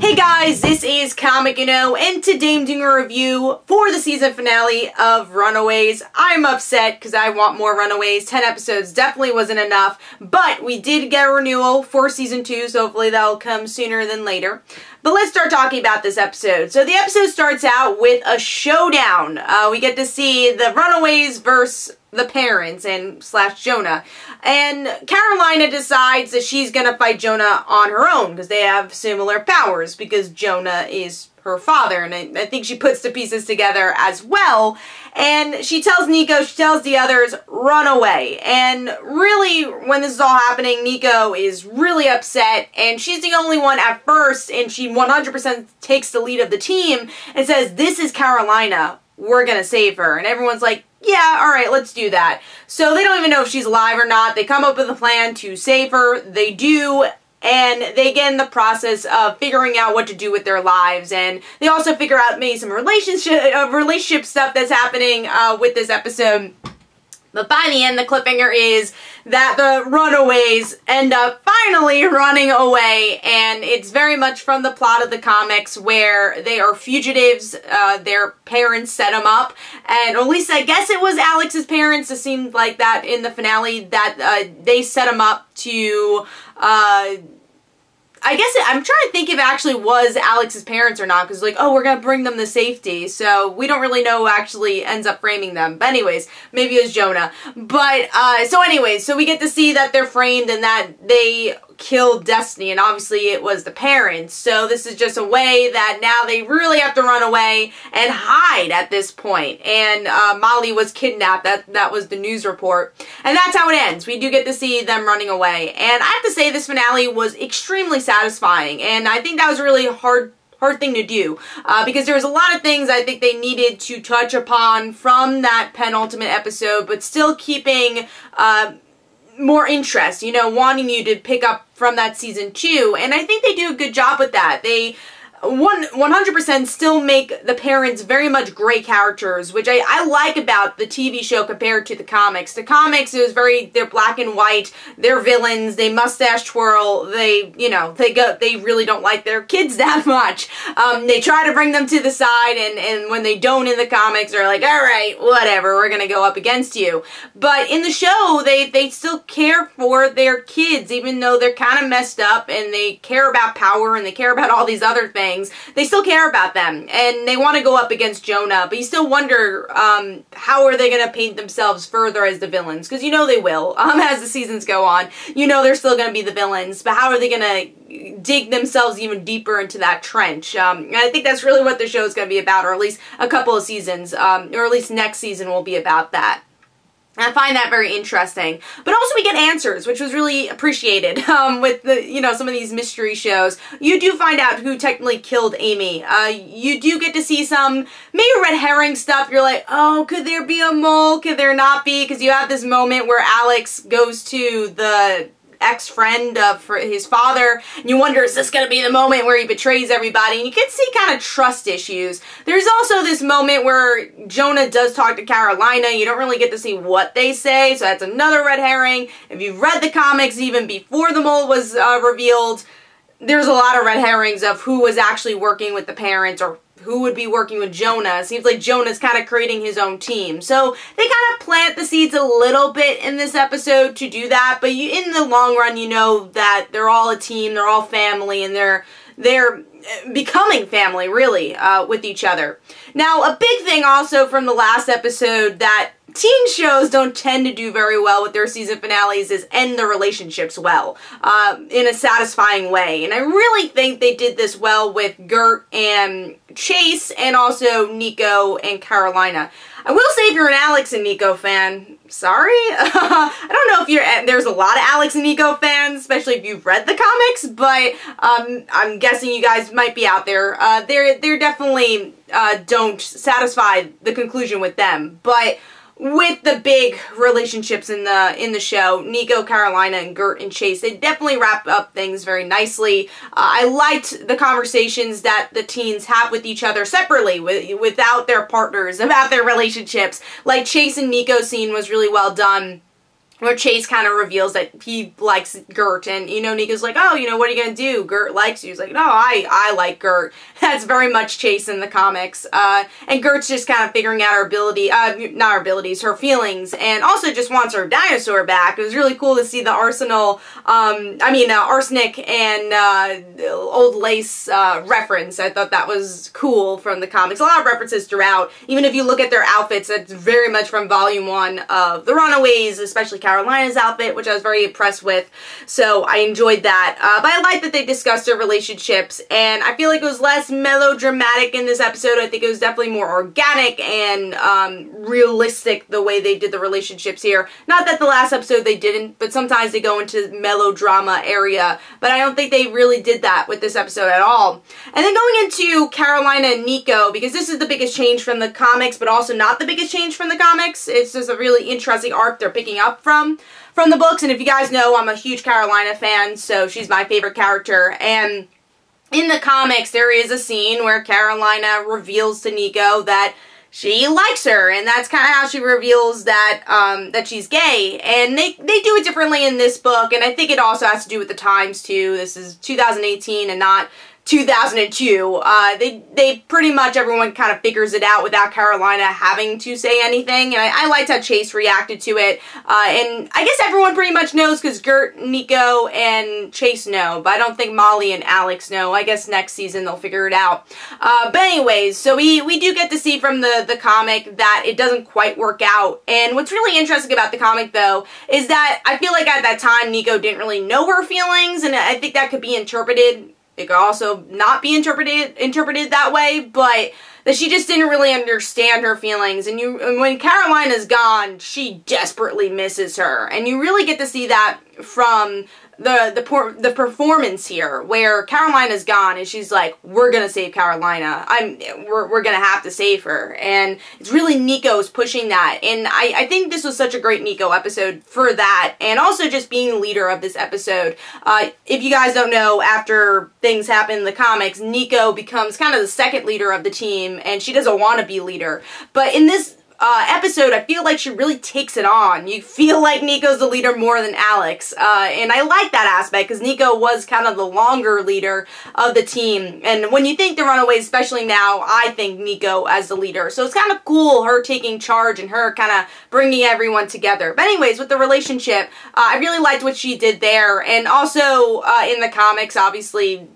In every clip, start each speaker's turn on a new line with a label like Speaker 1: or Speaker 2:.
Speaker 1: Hey guys, this is Comic and today I'm doing a review for the season finale of Runaways. I'm upset because I want more Runaways. 10 episodes definitely wasn't enough, but we did get a renewal for season 2, so hopefully that'll come sooner than later. But let's start talking about this episode. So the episode starts out with a showdown. We get to see the Runaways versus the parents and / Jonah. And Carolina decides that she's gonna fight Jonah on her own because they have similar powers because Jonah is her father, and I think she puts the pieces together as well. And she tells Nico, she tells the others, run away. And really, when this is all happening, Nico is really upset, and she's the only one at first, and she 100% takes the lead of the team and says, this is Carolina, we're gonna save her. And everyone's like, yeah, alright, let's do that. So they don't even know if she's alive or not. They come up with a plan to save her. They do. And they get in the process of figuring out what to do with their lives, and they also figure out maybe some relationship stuff that's happening with this episode. But by the end, the cliffhanger is that the Runaways end up finally running away, and it's very much from the plot of the comics where they are fugitives. Their parents set them up, and at least I guess it was Alex's parents. It seemed like that in the finale that they set them up to I guess I'm trying to think if it actually was Alex's parents or not, because like, oh, we're gonna bring them to safety, so we don't really know who actually ends up framing them. But anyways, maybe it was Jonah. But so anyways, so we get to see that they're framed and that they killed Destiny, and obviously it was the parents. So this is just a way that now they really have to run away and hide at this point. And Molly was kidnapped. That was the news report, and that's how it ends. We do get to see them running away, and I have to say this finale was extremely satisfying, and I think that was a really hard thing to do, because there was a lot of things I think they needed to touch upon from that penultimate episode, but still keeping more interest, you know, wanting you to pick up from that season 2, and I think they do a good job with that. They 100% still make the parents very much great characters, which I like about the TV show compared to the comics. The comics, it was they're black and white, they're villains, they mustache twirl, they, you know, they really don't like their kids that much. They try to bring them to the side, and when they don't in the comics, they're like, alright, whatever, we're gonna go up against you. But in the show, they still care for their kids, even though they're kind of messed up, and they care about power, and they care about all these other things. They still care about them, and they want to go up against Jonah, but you still wonder how are they going to paint themselves further as the villains, because you know they will, as the seasons go on. You know they're still going to be the villains, but how are they going to dig themselves even deeper into that trench? And I think that's really what the show is going to be about, or at least a couple of seasons, or at least next season will be about that. I find that very interesting. But also we get answers, which was really appreciated with the, you know, some of these mystery shows. You do find out who technically killed Amy. You do get to see some maybe red herring stuff. You're like, oh, could there be a mole? Could there not be? Because you have this moment where Alex goes to the ex-friend of his father, and you wonder, is this going to be the moment where he betrays everybody? And you can see kind of trust issues. There's also this moment where Jonah does talk to Carolina. You don't really get to see what they say, so that's another red herring. If you've read the comics even before the mole was revealed, there's a lot of red herrings of who was actually working with the parents or who would be working with Jonah. It seems like Jonah's kind of creating his own team. So they kind of plant the seeds a little bit in this episode to do that, but in the long run, you know that they're all a team, they're all family, and they're becoming family, really, with each other. Now, a big thing also from the last episode that teen shows don't tend to do very well with their season finales is end the relationships well, in a satisfying way. And I really think they did this well with Gert and Chase, and also Nico and Carolina. I will say, if you're an Alex and Nico fan, sorry. I don't know if there's a lot of Alex and Nico fans, especially if you've read the comics, but I'm guessing you guys might be out there. They're definitely don't satisfy the conclusion with them, but with the big relationships in the show, Nico, Carolina, and Gert and Chase, they definitely wrap up things very nicely. I liked the conversations that the teens have with each other separately, without their partners, about their relationships. Like Chase and Nico's scene was really well done. where Chase kind of reveals that he likes Gert, and, you know, Nico's like, oh, you know, what are you gonna do? Gert likes you. He's like, no, I like Gert. That's very much Chase in the comics. And Gert's just kind of figuring out her ability, not her abilities, her feelings, and also just wants her dinosaur back. It was really cool to see the arsenic and old lace reference. I thought that was cool from the comics. A lot of references throughout. Even if you look at their outfits, it's very much from Volume 1 of the Runaways, especially Carolina's outfit, which I was very impressed with, so I enjoyed that. But I like that they discussed their relationships, and I feel like it was less melodramatic in this episode. I think it was definitely more organic and realistic the way they did the relationships here. Not that the last episode they didn't, but sometimes they go into melodrama area, but I don't think they really did that with this episode at all. And then going into Carolina and Nico, because this is the biggest change from the comics, but also not the biggest change from the comics. It's just a really interesting arc they're picking up from the books, and if you guys know, I'm a huge Carolina fan, so she's my favorite character, and in the comics, there is a scene where Carolina reveals to Nico that she likes her, and that's kind of how she reveals that that she's gay, and they do it differently in this book, and I think it also has to do with the times, too. This is 2018 and not 2002. They pretty much, everyone kind of figures it out without Carolina having to say anything, and I liked how Chase reacted to it, and I guess everyone pretty much knows because Gert, Nico, and Chase know, but I don't think Molly and Alex know. I guess next season they'll figure it out. But anyways, so we do get to see from the comic that it doesn't quite work out, and what's really interesting about the comic, though, is that I feel like at that time Nico didn't really know her feelings, and I think that could be interpreted. It could also not be interpreted that way, but that she just didn't really understand her feelings. And when Carolina's gone, she desperately misses her. And you really get to see that from the performance here, where Carolina's gone and she's like, we're gonna save Carolina. We're gonna have to save her. And it's really Nico's pushing that. And I think this was such a great Nico episode for that, and also just being the leader of this episode. If you guys don't know, after things happen in the comics, Nico becomes kind of the second leader of the team, and she doesn't want to be leader. But in this episode, I feel like she really takes it on. You feel like Nico's the leader more than Alex, and I like that aspect because Nico was kind of the longer leader of the team, and when you think the Runaways, especially now, I think Nico as the leader, so it's kind of cool her taking charge and her kind of bringing everyone together. But anyways, with the relationship, I really liked what she did there, and also in the comics, obviously,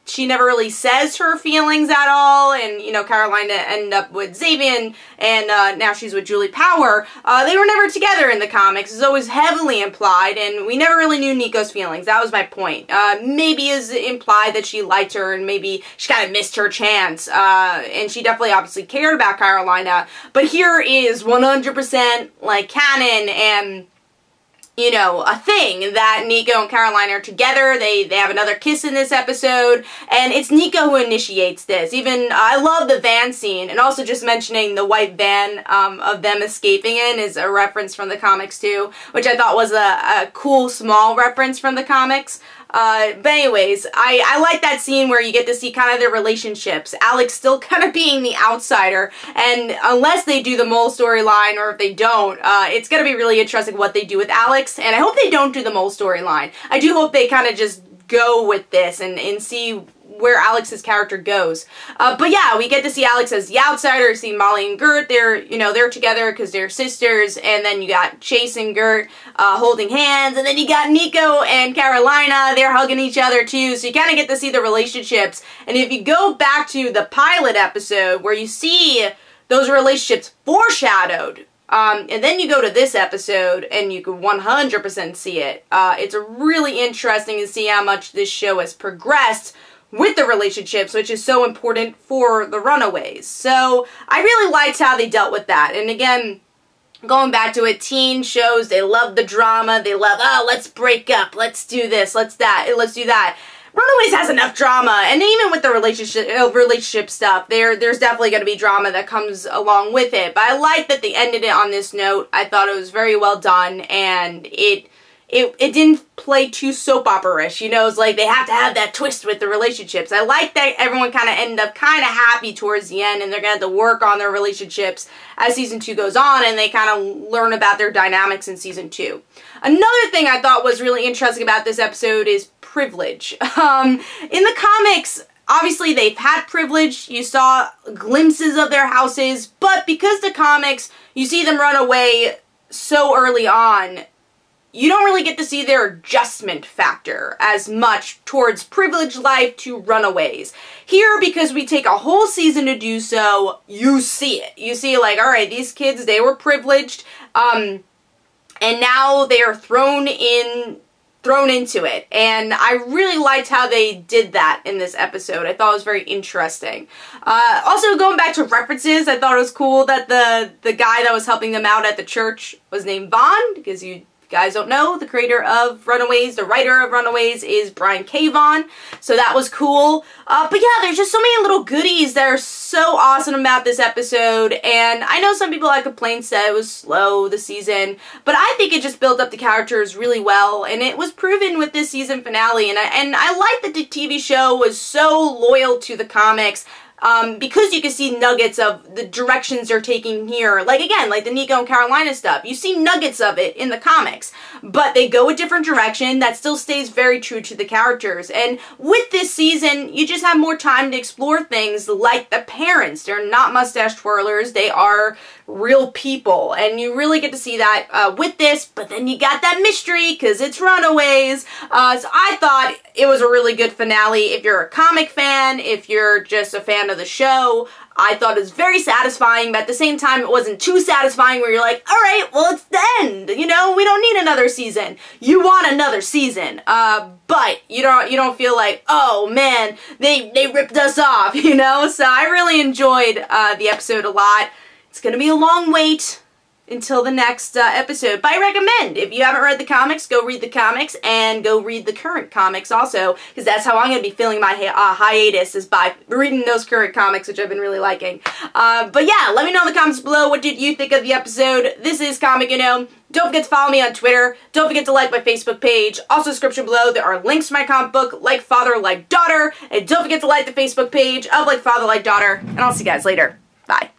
Speaker 1: she never really says her feelings at all, and, you know, Carolina ended up with Xavier, and now she's with Julie Power. They were never together in the comics. It's always heavily implied, and we never really knew Nico's feelings. That was my point. Maybe is implied that she liked her, and maybe she kind of missed her chance, and she definitely obviously cared about Carolina, but here is 100% like canon, and you know, a thing that Nico and Carolina are together. They have another kiss in this episode, and it's Nico who initiates this. Even, I love the van scene, and also just mentioning the white van of them escaping in is a reference from the comics too, which I thought was a cool small reference from the comics. But anyways, I like that scene where you get to see kind of their relationships. Alex still kind of being the outsider, and unless they do the mole storyline, or if they don't, it's going to be really interesting what they do with Alex, and I hope they don't do the mole storyline. I do hope they kind of just go with this and see where Alex's character goes. But yeah, we get to see Alex as the outsider, see Molly and Gert, they're together because they're sisters, and then you got Chase and Gert holding hands, and then you got Nico and Carolina, they're hugging each other too, so you kind of get to see the relationships. And if you go back to the pilot episode where you see those relationships foreshadowed, and then you go to this episode and you can 100% see it. It's really interesting to see how much this show has progressed with the relationships, which is so important for the Runaways. So I really liked how they dealt with that. And again, going back to it, teen shows, they love the drama. They love, oh, let's break up, let's do this, let's do that. Runaways has enough drama, and even with the relationship stuff, there's definitely going to be drama that comes along with it. But I like that they ended it on this note. I thought it was very well done, and it it didn't play too soap opera-ish, you know, it's like they have to have that twist with the relationships. I like that everyone kind of ended up kind of happy towards the end, and they're going to have to work on their relationships as season 2 goes on, and they kind of learn about their dynamics in season 2. Another thing I thought was really interesting about this episode is privilege. In the comics, obviously they've had privilege, you saw glimpses of their houses, but because the comics, you see them run away so early on, you don't really get to see their adjustment factor as much towards privileged life to Runaways. Here, because we take a whole season to do so, you see it. You see, like, alright, these kids, they were privileged, and now they are thrown into it. And I really liked how they did that in this episode. I thought it was very interesting. Also, going back to references, I thought it was cool that the guy that was helping them out at the church was named Vaughn, because you guys don't know, the creator of Runaways, the writer of Runaways is Brian K. Vaughan, so that was cool. But yeah, there's just so many little goodies that are so awesome about this episode, and I know some people had complaints that it was slow this season, but I think it just built up the characters really well, and it was proven with this season finale, and I like that the TV show was so loyal to the comics. Because you can see nuggets of the directions they're taking here. Like, again, like the Nico and Carolina stuff. You see nuggets of it in the comics. But they go a different direction that still stays very true to the characters. And with this season, you just have more time to explore things like the parents. They're not mustache twirlers. They are real people. And you really get to see that with this. But then you got that mystery because it's Runaways. So I thought it was a really good finale. If you're a comic fan, if you're just a fan of the show, I thought it was very satisfying, but at the same time it wasn't too satisfying where you're like, alright, well it's the end, you know, we don't need another season. You want another season, but you don't feel like, oh man, they ripped us off, you know? So I really enjoyed the episode a lot. It's gonna be a long wait until the next episode, but I recommend, if you haven't read the comics, go read the comics, and go read the current comics also, because that's how I'm going to be filling my hiatus, is by reading those current comics, which I've been really liking. But yeah, let me know in the comments below, what did you think of the episode? This is Comic Don't forget to follow me on Twitter. Don't forget to like my Facebook page. Also, description below, there are links to my comic book, Like Father, Like Daughter, and don't forget to like the Facebook page of Like Father, Like Daughter, and I'll see you guys later. Bye.